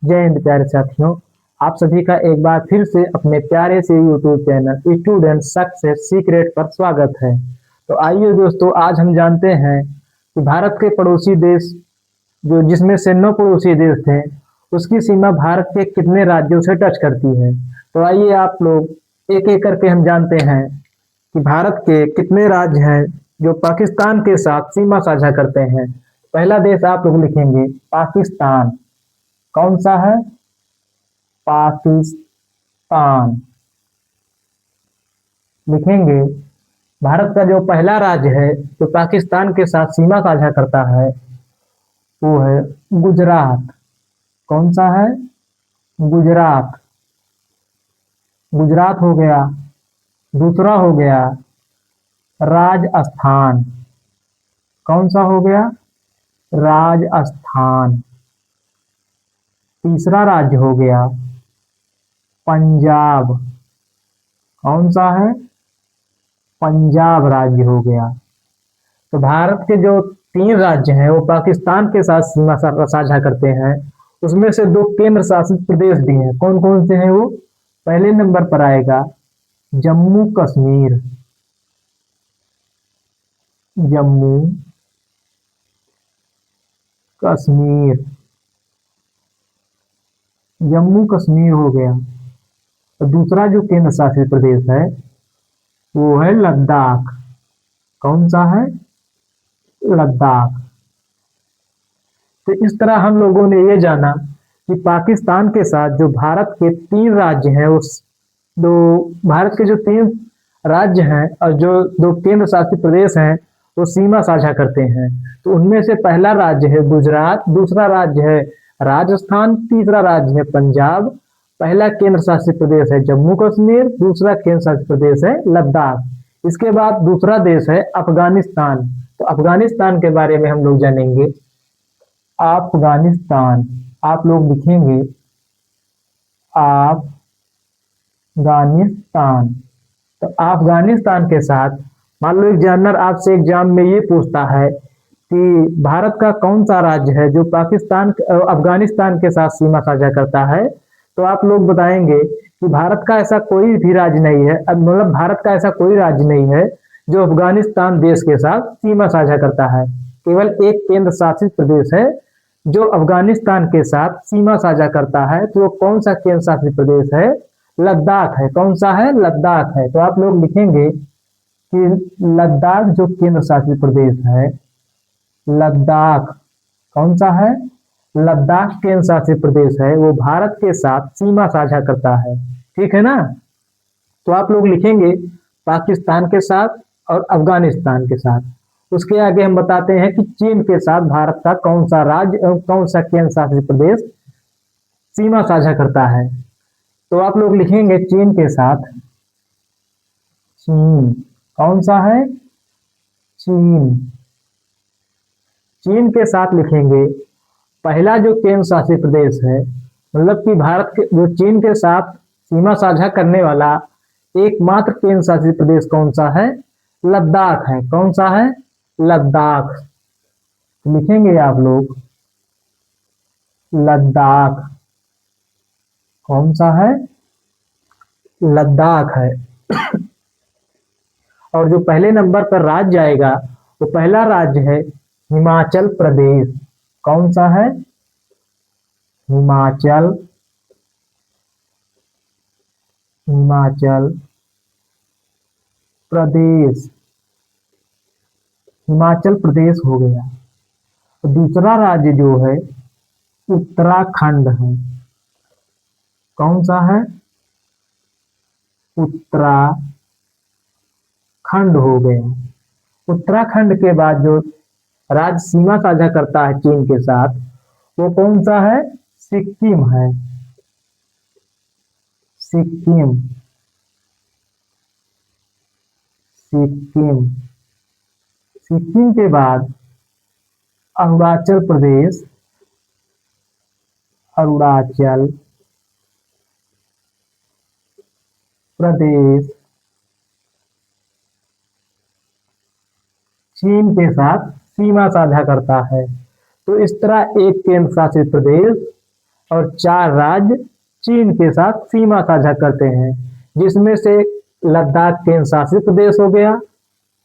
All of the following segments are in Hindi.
जय हिंद प्यारे साथियों। आप सभी का एक बार फिर से अपने प्यारे से YouTube channel student success secret पर स्वागत है। तो आइए दोस्तों, आज हम जानते हैं कि भारत के पड़ोसी देश जो जिसमें से 9 पड़ोसी देश थे, उसकी सीमा भारत के कितने राज्यों से टच करती है। तो आइए आप लोग एक एक करके हम जानते हैं कि भारत के कितने राज्य हैं जो पाकिस्तान के साथ सीमा साझा करते हैं। पहला देश आप लोग लिखेंगे पाकिस्तान। कौन सा है? पाकिस्तान लिखेंगे। भारत का जो पहला राज्य है जो पाकिस्तान के साथ सीमा साझा करता है वो है गुजरात। कौन सा है? गुजरात। गुजरात हो गया। दूसरा हो गया राजस्थान। कौन सा हो गया? राजस्थान। तीसरा राज्य हो गया पंजाब। कौन सा है? पंजाब राज्य हो गया। तो भारत के जो 3 राज्य हैं वो पाकिस्तान के साथ सीमा साझा करते हैं। उसमें से 2 केंद्र शासित प्रदेश भी हैं। कौन कौन से हैं वो? पहले नंबर पर आएगा जम्मू कश्मीर। जम्मू कश्मीर। जम्मू कश्मीर हो गया। और दूसरा जो केंद्र शासित प्रदेश है वो है लद्दाख। कौन सा है? लद्दाख। तो इस तरह हम लोगों ने ये जाना कि पाकिस्तान के साथ जो भारत के 3 राज्य हैं उस दो भारत के जो 3 राज्य हैं और जो 2 केंद्र शासित प्रदेश हैं वो सीमा साझा करते हैं। तो उनमें से पहला राज्य है गुजरात, दूसरा राज्य है राजस्थान, तीसरा राज्य है पंजाब। पहला केंद्र शासित प्रदेश है जम्मू कश्मीर, दूसरा केंद्र शासित प्रदेश है लद्दाख। इसके बाद दूसरा देश है अफगानिस्तान। तो अफगानिस्तान के बारे में हम लोग जानेंगे। अफगानिस्तान आप लोग लिखेंगे अफगानिस्तान। तो अफगानिस्तान के साथ मान लो एग्जामिनर आपसे एग्जाम में ये पूछता है कि भारत का कौन सा राज्य है जो अफगानिस्तान के साथ सीमा साझा करता है, तो आप लोग बताएंगे कि भारत का ऐसा कोई भी राज्य नहीं है। मतलब भारत का ऐसा कोई राज्य नहीं है जो अफगानिस्तान देश के साथ सीमा साझा करता है। केवल एक केंद्र शासित प्रदेश है जो अफगानिस्तान के साथ सीमा साझा करता है। तो वो कौन सा केंद्र शासित प्रदेश है? लद्दाख है। कौन सा है? लद्दाख है। तो आप लोग लिखेंगे कि लद्दाख जो केंद्र शासित प्रदेश है, लद्दाख कौन सा है? लद्दाख केंद्र शासित प्रदेश है, वो भारत के साथ सीमा साझा करता है। ठीक है ना? तो आप लोग लिखेंगे पाकिस्तान के साथ और अफगानिस्तान के साथ। उसके आगे हम बताते हैं कि चीन के साथ भारत का कौन सा राज्य कौन सा केंद्र शासित प्रदेश सीमा साझा करता है। तो आप लोग लिखेंगे चीन के साथ। चीन कौन सा है? चीन। चीन के साथ लिखेंगे पहला जो केंद्र शासित प्रदेश है, मतलब कि भारत के जो चीन के साथ सीमा साझा करने वाला एकमात्र केंद्र शासित प्रदेश कौन सा है? लद्दाख है। कौन सा है? लद्दाख। लिखेंगे आप लोग लद्दाख। कौन सा है? लद्दाख है। और जो पहले नंबर पर राज्य आएगा वो पहला राज्य है हिमाचल प्रदेश। कौन सा है? हिमाचल। हिमाचल प्रदेश। हिमाचल प्रदेश हो गया। तो दूसरा राज्य जो है उत्तराखंड है। कौन सा है? उत्तराखंड हो गया। उत्तराखंड के बाद जो राज्य सीमा साझा करता है चीन के साथ वो कौन सा है? सिक्किम है। सिक्किम। सिक्किम। सिक्किम के बाद अरुणाचल प्रदेश। अरुणाचल प्रदेश चीन के साथ सीमा साझा करता है। तो इस तरह एक केंद्र शासित प्रदेश, और 4 राज्य चीन के साथ सीमा साझा करते हैं, जिसमें से लद्दाख केंद्र शासित प्रदेश हो गया,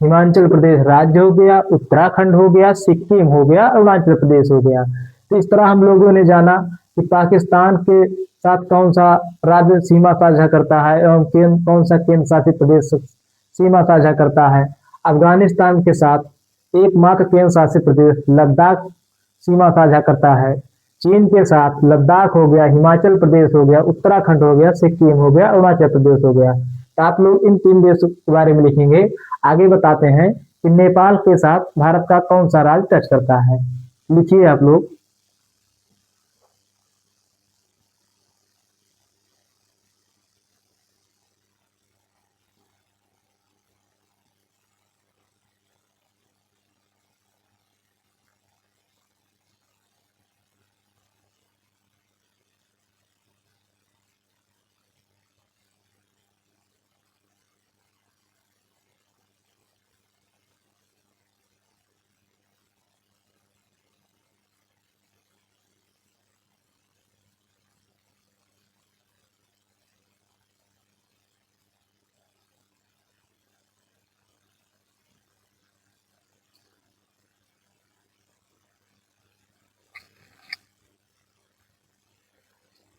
हिमाचल प्रदेश राज्य हो गया, उत्तराखंड हो गया, सिक्किम हो गया, अरुणाचल प्रदेश हो गया। तो इस तरह हम लोगों ने जाना कि पाकिस्तान के साथ कौन सा राज्य सीमा साझा करता है एवं कौन सा केंद्र शासित प्रदेश सीमा साझा करता है। अफगानिस्तान के साथ एकमात्र केंद्र शासित प्रदेश लद्दाख सीमा साझा करता है। चीन के साथ लद्दाख हो गया, हिमाचल प्रदेश हो गया, उत्तराखंड हो गया, सिक्किम हो गया, अरुणाचल प्रदेश हो गया। तो आप लोग इन 3 देशों के बारे में लिखेंगे। आगे बताते हैं कि नेपाल के साथ भारत का कौन सा राज्य टच करता है। लिखिए आप लोग।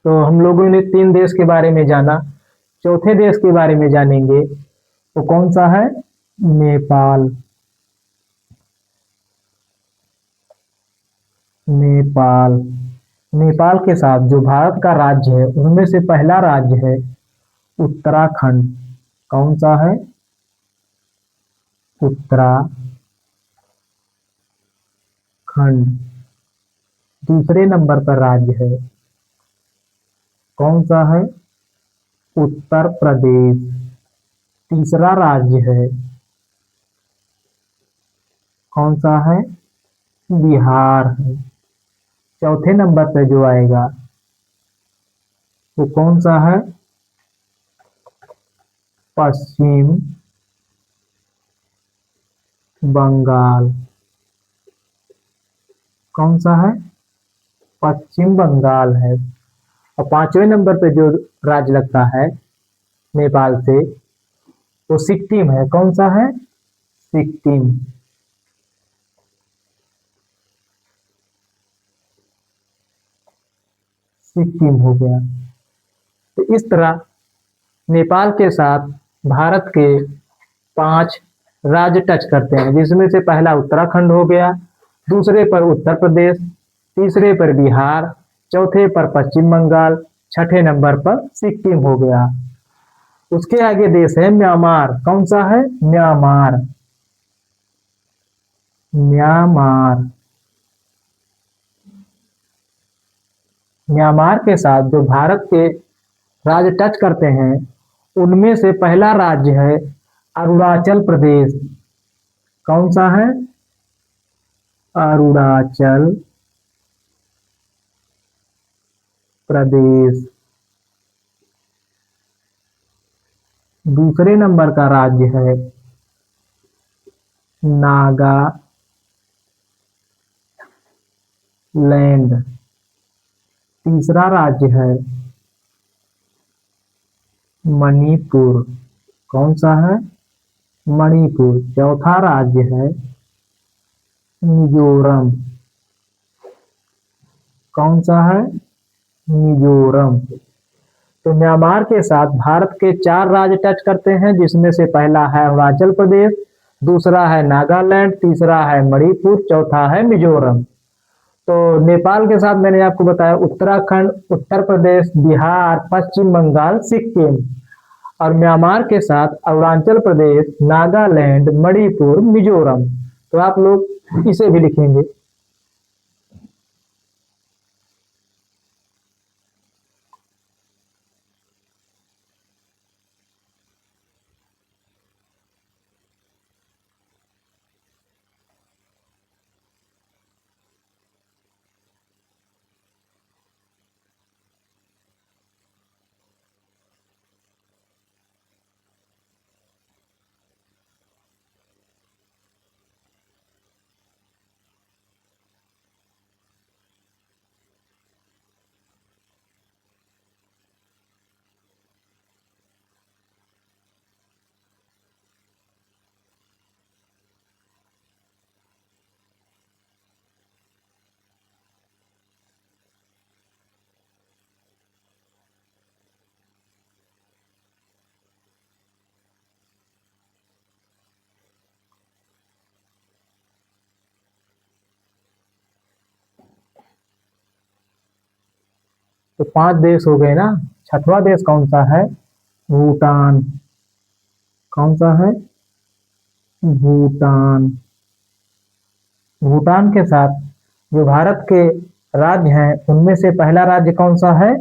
तो हम लोगों ने 3 देश के बारे में जाना। चौथे देश के बारे में जानेंगे। वो कौन सा है? नेपाल। नेपाल। नेपाल के साथ जो भारत का राज्य है उनमें से पहला राज्य है उत्तराखंड। कौन सा है? उत्तराखंड। दूसरे नंबर पर राज्य है, कौन सा है? उत्तर प्रदेश। तीसरा राज्य है, कौन सा है? बिहार है। चौथे नंबर पे जो आएगा वो कौन सा है? पश्चिम बंगाल। कौन सा है? पश्चिम बंगाल है। और 5वें नंबर पे जो राज्य लगता है नेपाल से वो सिक्किम है। कौन सा है? सिक्किम। सिक्किम हो गया। तो इस तरह नेपाल के साथ भारत के 5 राज्य टच करते हैं, जिसमें से पहला उत्तराखंड हो गया, दूसरे पर उत्तर प्रदेश, तीसरे पर बिहार, चौथे पर पश्चिम बंगाल, छठे नंबर पर सिक्किम हो गया। उसके आगे देश है म्यांमार। कौन सा है? म्यांमार। म्यांमार। म्यांमार के साथ जो भारत के राज्य टच करते हैं उनमें से पहला राज्य है अरुणाचल प्रदेश। कौन सा है? अरुणाचल प्रदेश। दूसरे नंबर का राज्य है नागालैंड। तीसरा राज्य है मणिपुर। कौन सा है? मणिपुर। चौथा राज्य है मिजोरम। कौन सा है? मिजोरम। तो म्यांमार के साथ भारत के 4 राज्य टच करते हैं, जिसमें से पहला है अरुणाचल प्रदेश, दूसरा है नागालैंड, तीसरा है मणिपुर, चौथा है मिजोरम। तो नेपाल के साथ मैंने आपको बताया उत्तराखंड, उत्तर प्रदेश, बिहार, पश्चिम बंगाल, सिक्किम। और म्यांमार के साथ अरुणाचल प्रदेश, नागालैंड, मणिपुर, मिजोरम। तो आप लोग इसे भी लिखेंगे। तो 5 देश हो गए ना। छठवां देश कौन सा है? भूटान। कौन सा है? भूटान। भूटान के साथ जो भारत के राज्य हैं उनमें से पहला राज्य कौन सा है?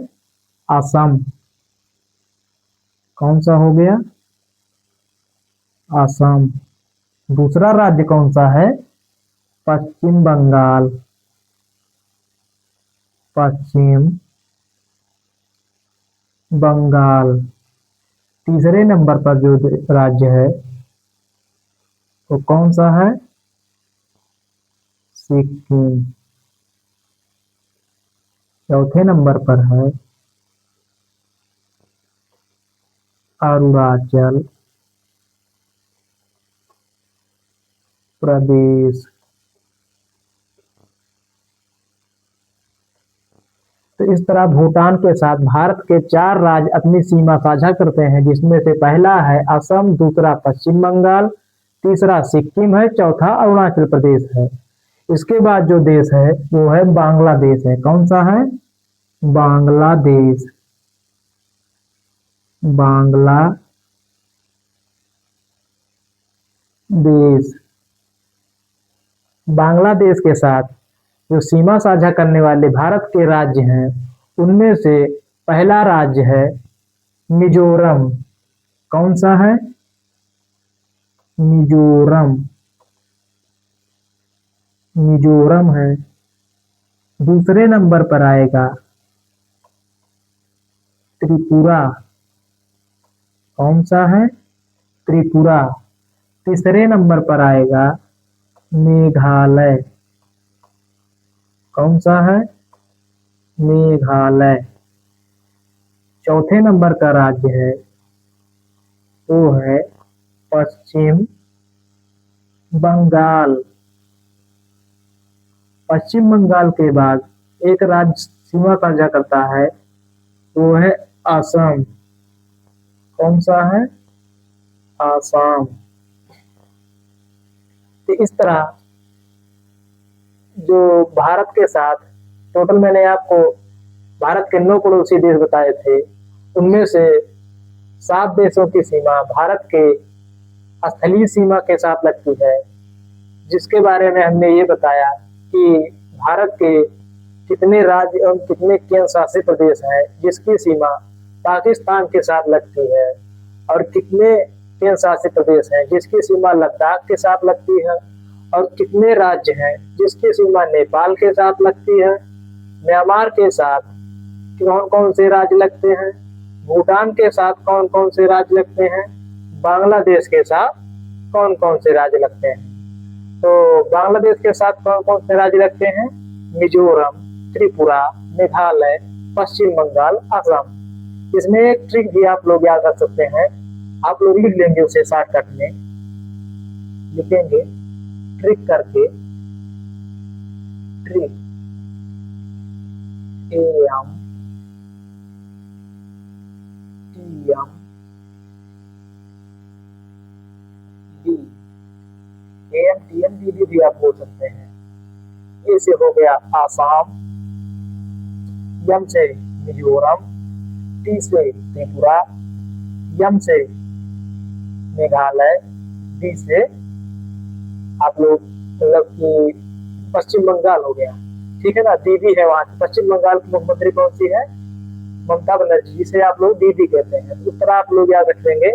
असम। कौन सा हो गया? असम। दूसरा राज्य कौन सा है? पश्चिम बंगाल। पश्चिम बंगाल। तीसरे नंबर पर जो राज्य है वो कौन सा है? सिक्किम। चौथे नंबर पर है अरुणाचल प्रदेश। तो इस तरह भूटान के साथ भारत के 4 राज्य अपनी सीमा साझा करते हैं, जिसमें से पहला है असम, दूसरा पश्चिम बंगाल, तीसरा सिक्किम है, चौथा अरुणाचल प्रदेश है। इसके बाद जो देश है वो है बांग्लादेश है। कौन सा है? बांग्लादेश। बांग्लादेश। बांग्लादेश के साथ जो सीमा साझा करने वाले भारत के राज्य हैं उनमें से पहला राज्य है मिजोरम। कौन सा है? मिजोरम। मिजोरम है। दूसरे नंबर पर आएगा त्रिपुरा। कौन सा है? त्रिपुरा। तीसरे नंबर पर आएगा मेघालय। कौन सा है? मेघालय। चौथे नंबर का राज्य है वो है पश्चिम बंगाल। पश्चिम बंगाल के बाद एक राज्य सीमा साझा करता है वो है असम। कौन सा है? असम। तो इस तरह जो भारत के साथ टोटल मैंने आपको भारत के 9 पड़ोसी देश बताए थे, उनमें से 7 देशों की सीमा भारत के स्थलीय सीमा के साथ लगती है, जिसके बारे में हमने ये बताया कि भारत के कितने राज्य एवं कितने केंद्र शासित प्रदेश हैं जिसकी सीमा पाकिस्तान के साथ लगती है, और कितने केंद्र शासित प्रदेश हैं जिसकी सीमा लद्दाख के साथ लगती है, और कितने राज्य हैं जिसकी सीमा नेपाल के साथ लगती है, म्यांमार के साथ कौन कौन से राज्य लगते हैं, भूटान के साथ कौन कौन से राज्य लगते हैं, बांग्लादेश के साथ कौन कौन से राज्य लगते हैं। तो बांग्लादेश के साथ कौन कौन से राज्य लगते हैं? मिजोरम, त्रिपुरा, मेघालय, पश्चिम बंगाल, असम। इसमें एक ट्रिक भी आप लोग याद रख सकते हैं, आप लोग लिख लेंगे उसे शॉर्टकट में लिखेंगे ट्रिक करके, trick AM TM D AMTMDD भी आप बोल सकते हैं। ए से हो गया आसाम, यम से मिजोरम, टी से त्रिपुरा, यम से मेघालय, डी से आप लोग मतलब कि पश्चिम बंगाल हो गया, ठीक है ना। दीदी है वहां, पश्चिम बंगाल की मुख्यमंत्री कौन सी है? ममता बनर्जी, जिसे आप लोग दीदी कहते हैं। इस तरह आप लोग याद रखेंगे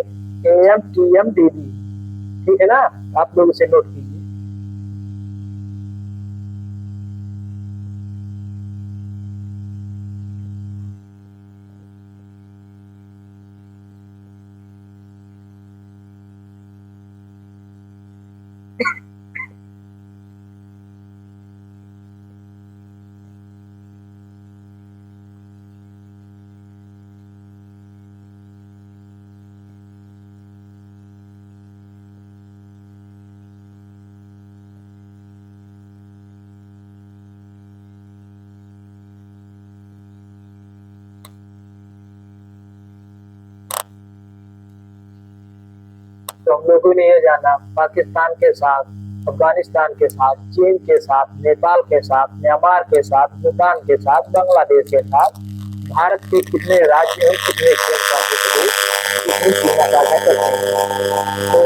AMTMDD, ठीक है ना। आप लोग इसे नोट कीजिए। तो हम लोगों ने ये जाना पाकिस्तान के साथ, अफगानिस्तान के साथ, चीन के साथ, नेपाल के साथ, म्यांमार के साथ, भूटान के साथ, बांग्लादेश के साथ भारत के कितने राज्य और कितने केंद्र शासित प्रदेश इसमें सीमा साझा करते हैं। तो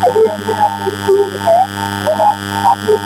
अभी हमने आपको ये बताया, अब आप लोग